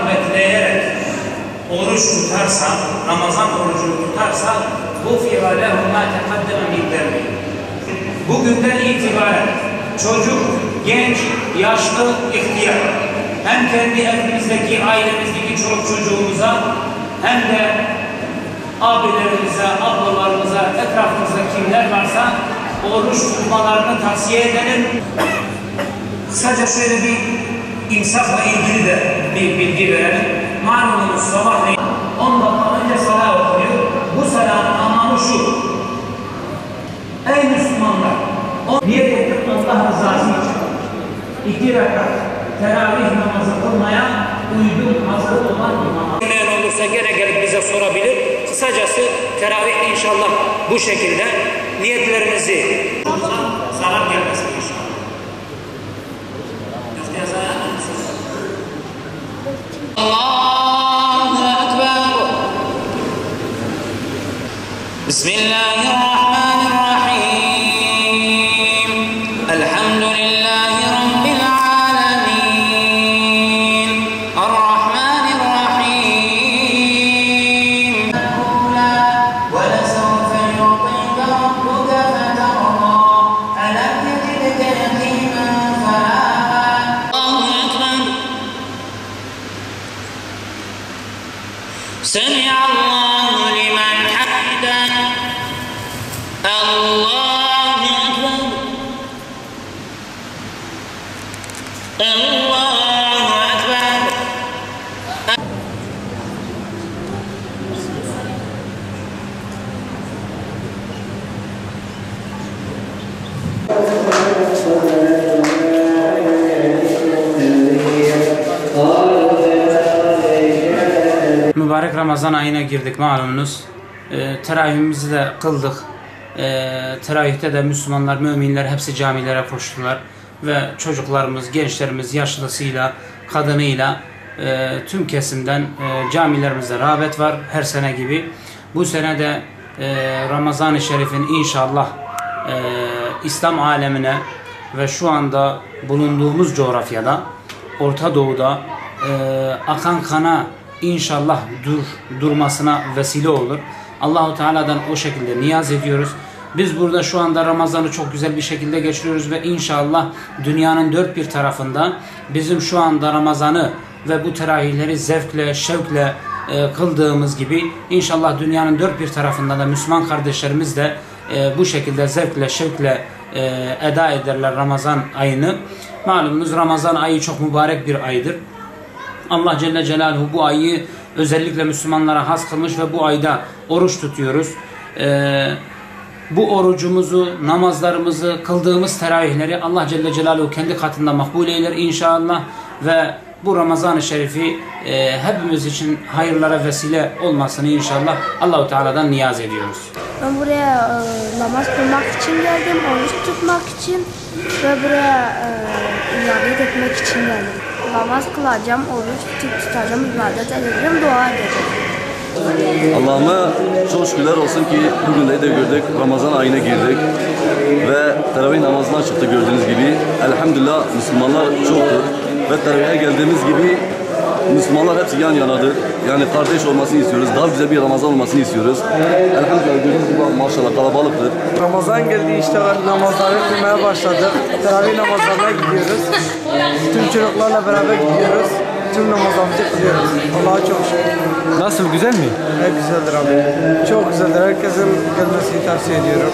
rağbetleyerek oruç tutarsa, Ramazan orucunu tutarsa غُفِرَ لَهُ مَا تَقَدَّمَ مِنْ ذَنْبِهِ. Bugünden itibaren çocuk, genç, yaşlı, ihtiyar, hem kendi evimizdeki, ailemizdeki çoluk çocuğumuza hem de abilerimize, ablalarımıza, etrafımızda kimler varsa oruç tutmalarını tavsiye edelim. Kısaca şöyle bir imsakla ilgili de bir bilgi verelim. Malumunuz sabahleyin 10 dakika önce salah okunuyor. Bu salahın anlamı şu: ey Müslümanlar, niyet ettim Allah rızası için 2 rekat teravih namazı kılmaya uydum, hazır olan imama. Bilmeyen olursa gene gelip bize sorabilir. Kısacası teravih inşallah bu şekilde. Niyetlerinizi zarar gelmesin inşallah. Allahu Ekber. Bismillahirrahmanirrahim. Elhamdülillahi Rabbil alemin. Errahmanirrahim. Ve lesevfe yu'tika rabbuka feterda. Elem yecidke yetimen fe'ava. Allahu Ekber. Semi'allahu limen hamiden. Allahu Ekber. Allahu Ekber. Mübarek Ramazan ayına girdik malumunuz. Teravihimizi de kıldık. Teravihte de Müslümanlar, müminler hepsi camilere koştular. Ve çocuklarımız, gençlerimiz yaşlısıyla, kadınıyla tüm kesimden camilerimizde rağbet var her sene gibi. Bu sene de Ramazan-ı Şerif'in inşallah İslam alemine ve şu anda bulunduğumuz coğrafyada, Orta Doğu'da akan kana İnşallah durmasına vesile olur. Allahu Teala'dan o şekilde niyaz ediyoruz. Biz burada şu anda Ramazan'ı çok güzel bir şekilde geçiriyoruz ve inşallah dünyanın dört bir tarafında bizim şu anda Ramazan'ı ve bu teravihleri zevkle, şevkle kıldığımız gibi inşallah dünyanın dört bir tarafında da Müslüman kardeşlerimiz de bu şekilde zevkle, şevkle eda ederler Ramazan ayını. Malumunuz Ramazan ayı çok mübarek bir aydır. Allah Celle Celaluhu bu ayı özellikle Müslümanlara has kılmış ve bu ayda oruç tutuyoruz. Bu orucumuzu, namazlarımızı, kıldığımız teravihleri Allah Celle Celaluhu kendi katında makbul eyler inşallah ve bu Ramazan-ı Şerif'i hepimiz için hayırlara vesile olmasını inşallah Allah-u Teala'dan niyaz ediyoruz. Ben buraya namaz kılmak için geldim, oruç tutmak için ve buraya ibadet etmek için geldim. Namaz kılacağım, oruç tutacağım, ibadet edeceğim, dua edeceğim. Allah'ıma çok şükürler olsun ki bugün de gördük, Ramazan ayına girdik ve teravih namazına çıktı gördüğünüz gibi. Elhamdülillah Müslümanlar çoktur ve teravihe geldiğimiz gibi Müslümanlar hepsi yan yanadır. Yani kardeş olmasını istiyoruz, daha güzel bir Ramazan olmasını istiyoruz. Elhamdülillah gördüğünüz gibi maşallah kalabalıktır. Ramazan geldi işte namazları kılmaya başladık. Teravih namazlarına gidiyoruz. Tüm çocuklarla beraber gidiyoruz. Tüm namazlarımızı kılıyoruz. Allah'a çok şükür. Nasıl, güzel mi? Ne güzeldir abi. Çok güzeldir. Herkesin gelmesini tavsiye ediyorum.